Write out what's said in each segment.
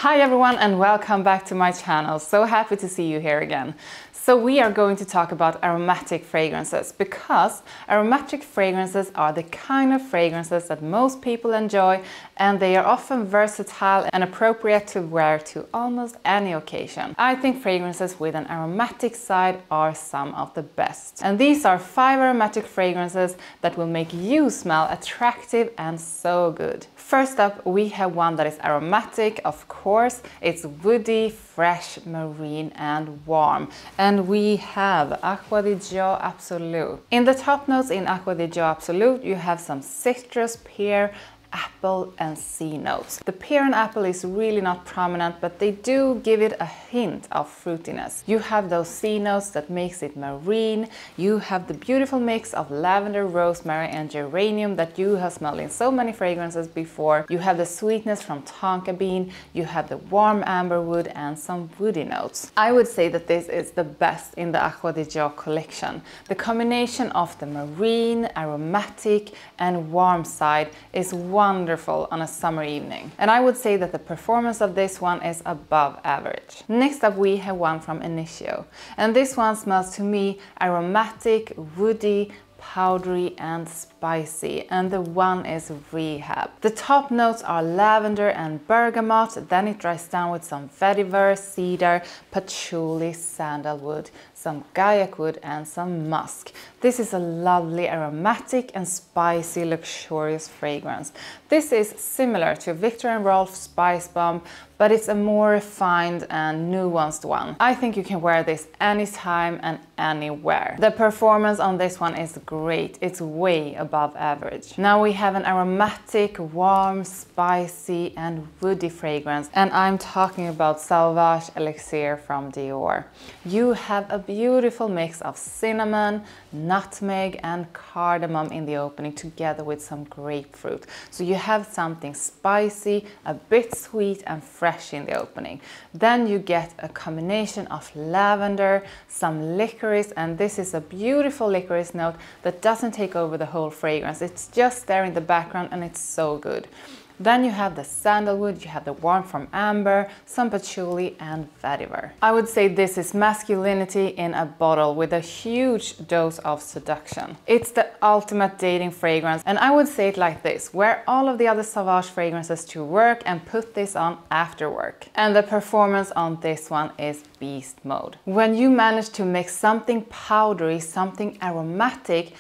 Hi everyone and welcome back to my channel. So happy to see you here again. So we are going to talk about aromatic fragrances because aromatic fragrances are the kind of fragrances that most people enjoy, and they are often versatile and appropriate to wear to almost any occasion. I think fragrances with an aromatic side are some of the best. And these are 5 aromatic fragrances that will make you smell attractive and so good. First up, we have one that is aromatic, of course. It's woody, fresh, marine and warm. And we have Acqua di Gio Absolu. In the top notes in Acqua di Gio Absolu, you have some citrus, pear, apple and sea notes. The pear and apple is really not prominent, but they do give it a hint of fruitiness. You have those sea notes that makes it marine. You have the beautiful mix of lavender, rosemary and geranium that you have smelled in so many fragrances before. You have the sweetness from tonka bean. You have the warm amber wood and some woody notes. I would say that this is the best in the Acqua di Gio collection. The combination of the marine, aromatic and warm side is wonderful on a summer evening. And I would say that the performance of this one is above average. Next up we have one from Initio. And this one smells to me aromatic, woody, powdery and spicy, and the one is Rehab. The top notes are lavender and bergamot, then it dries down with some vetiver, cedar, patchouli, sandalwood, some gaiac wood and some musk. This is a lovely aromatic and spicy luxurious fragrance. This is similar to Viktor & Rolf Spice Bomb, but it's a more refined and nuanced one. I think you can wear this anytime and anywhere. The performance on this one is great. It's way above average. Now we have an aromatic, warm, spicy and woody fragrance, and I'm talking about Salvage Elixir from Dior. You have a beautiful mix of cinnamon, nutmeg and cardamom in the opening together with some grapefruit. So you have something spicy, a bit sweet and fresh in the opening. Then you get a combination of lavender, some licorice, and this is a beautiful licorice note that doesn't take over the whole fragrance. It's just there in the background and it's so good. Then you have the sandalwood, you have the warmth from amber, some patchouli and vetiver. I would say this is masculinity in a bottle with a huge dose of seduction. It's the ultimate dating fragrance, and I would say it like this: wear all of the other Salvage fragrances to work and put this on after work. And the performance on this one is beast mode. When you manage to mix something powdery, something aromatic,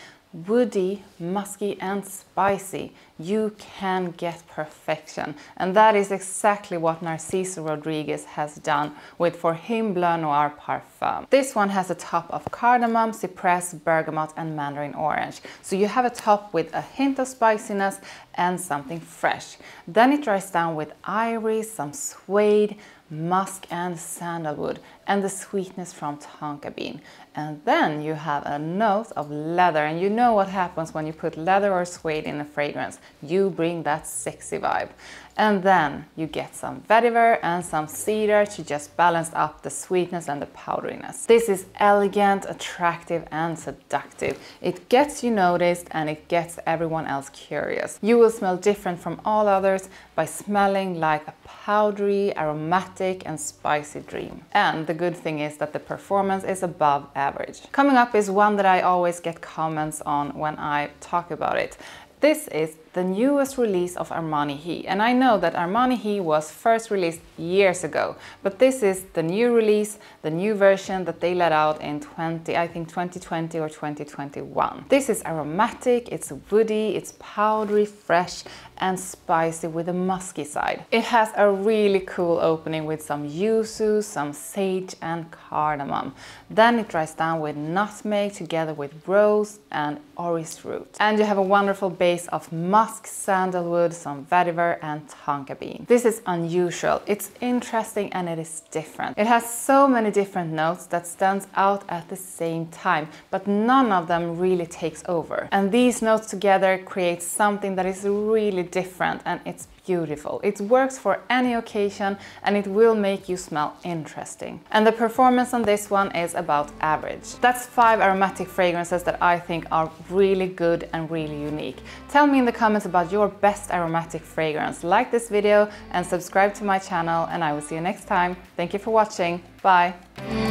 woody, musky and spicy, you can get perfection. And that is exactly what Narciso Rodriguez has done with For Him Bleu Noir Parfum. This one has a top of cardamom, cypress, bergamot and mandarin orange. So you have a top with a hint of spiciness and something fresh. Then it dries down with iris, some suede, musk and sandalwood and the sweetness from tonka bean. And then you have a note of leather, and you know what happens when you put leather or suede in a fragrance. You bring that sexy vibe. And then you get some vetiver and some cedar to just balance up the sweetness and the powderiness. This is elegant, attractive and seductive. It gets you noticed and it gets everyone else curious. You will smell different from all others by smelling like a powdery, aromatic and spicy dream. And the good thing is that the performance is above average. Coming up is one that I always get comments on when I talk about it. This is the newest release of Armani He, and I know that Armani He was first released years ago, but this is the new release, the new version that they let out in 2020 or 2021. This is aromatic, it's woody, it's powdery, fresh and spicy with a musky side. It has a really cool opening with some yuzu, some sage and cardamom. Then it dries down with nutmeg together with rose and orris root. And you have a wonderful base of musk, sandalwood, some vetiver and tonka bean. This is unusual, it's interesting and it is different. It has so many different notes that stands out at the same time, but none of them really takes over. And these notes together create something that is really different and it's beautiful. It works for any occasion and it will make you smell interesting. And the performance on this one is about average. That's 5 aromatic fragrances that I think are really good and really unique. Tell me in the comments about your best aromatic fragrance. Like this video and subscribe to my channel, and I will see you next time. Thank you for watching. Bye!